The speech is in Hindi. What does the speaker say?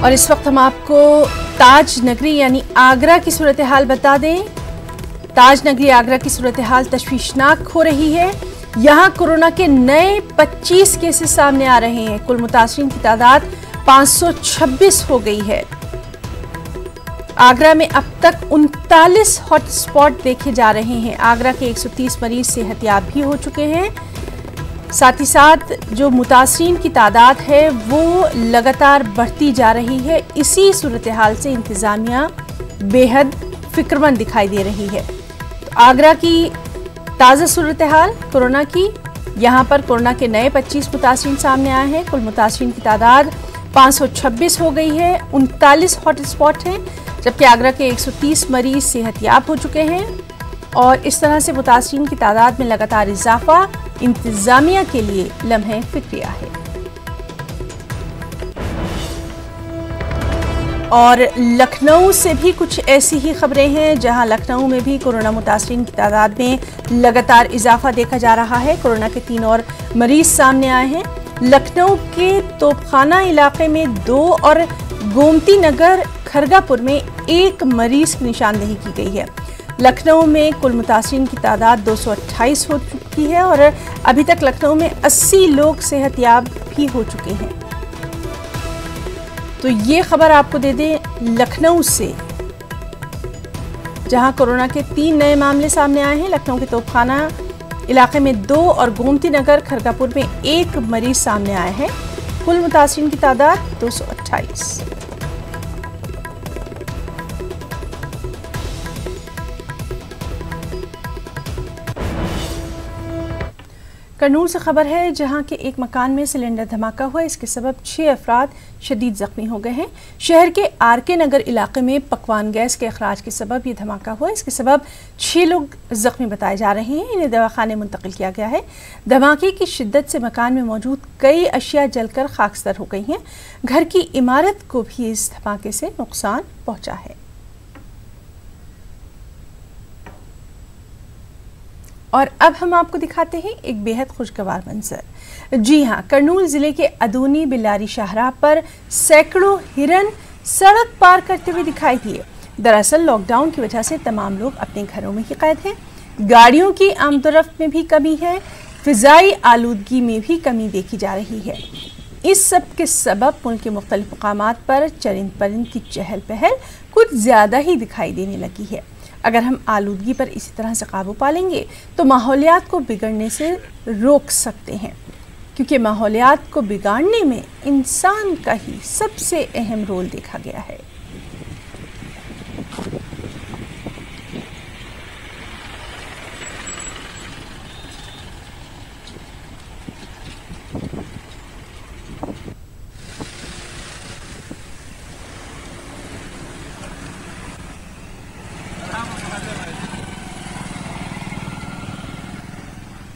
और इस वक्त हम आपको ताज नगरी यानी आगरा की सूरत हाल बता दें। ताज नगरी आगरा की सूरत हाल तशवीशनाक हो रही है। यहाँ कोरोना के नए 25 केसेस सामने आ रहे हैं। कुल मुतासरीन की तादाद 526 हो गई है। आगरा में अब तक 39 हॉटस्पॉट देखे जा रहे हैं। आगरा के 130 मरीज सेहतयाब भी हो चुके हैं। साथ ही साथ जो मुतासरीन की तादाद है वो लगातार बढ़ती जा रही है। इसी सूरत हाल से इंतज़ामिया बेहद फिक्रमंद दिखाई दे रही है। तो आगरा की ताज़ा सूरत हाल कोरोना की, यहाँ पर कोरोना के नए 25 मुतासरीन सामने आए हैं। कुल मुतासरीन की तादाद 526 हो गई है। 39 हॉटस्पॉट हैं, जबकि आगरा के 130 मरीज सेहतयाब हो चुके हैं। और इस तरह से मुतासरीन की तादाद में लगातार इजाफा इंतजामिया के लिए लम्हे फिक्रिया है। और लखनऊ से भी कुछ ऐसी ही खबरें हैं, जहां लखनऊ में भी कोरोना मुतासरीन की तादाद में लगातार इजाफा देखा जा रहा है। कोरोना के 3 और मरीज सामने आए हैं। लखनऊ के तोपखाना इलाके में 2 और गोमती नगर खरगापुर में 1 मरीज की निशानदेही की गई है। लखनऊ में कुल मुतासरीन की तादाद 228 हो चुकी है और अभी तक लखनऊ में 80 लोग सेहतयाब भी हो चुके हैं। तो ये खबर आपको दे दें लखनऊ से, जहां कोरोना के 3 नए मामले सामने आए हैं। लखनऊ के तोपखाना इलाके में 2 और गोमती नगर खरगापुर में 1 मरीज सामने आए हैं। कुल मुतासरीन की तादाद 228। करनूल से खबर है, जहां के एक मकान में सिलेंडर धमाका हुआ। इसके सबब 6 अफराद शदीद जख्मी हो गए हैं। शहर के आरके नगर इलाके में पकवान गैस के अखराज के सबब ये धमाका हुआ। इसके सबब 6 लोग जख्मी बताए जा रहे हैं। इन्हें दवाखाने मुंतकिल किया गया है। धमाके की शिद्दत से मकान में मौजूद कई अशिया जलकर खाकसतर हो गई हैं। घर की इमारत को भी इस धमाके से नुकसान पहुंचा है। और अब हम आपको दिखाते हैं एक बेहद खुशगवार मंजर। जी हां, करनूल जिले के अदूनी बिलारी शाहराह पर सैकड़ों हिरन सड़क पार करते हुए दिखाई दिए। दरअसल लॉकडाउन की वजह से तमाम लोग अपने घरों में ही कैद हैं। गाड़ियों की आमदोरफ्त में भी कमी है। फिजाई आलूदगी में भी कमी देखी जा रही है। इस सब के सबब मुल्क के मुख्तलिफ मकामात पर चरिंद परिंद की चहल पहल कुछ ज़्यादा ही दिखाई देने लगी है। अगर हम आलूदगी पर इसी तरह से काबू पा लेंगे तो माहौलियात को बिगड़ने से रोक सकते हैं, क्योंकि माहौलियात को बिगाड़ने में इंसान का ही सबसे अहम रोल देखा गया है।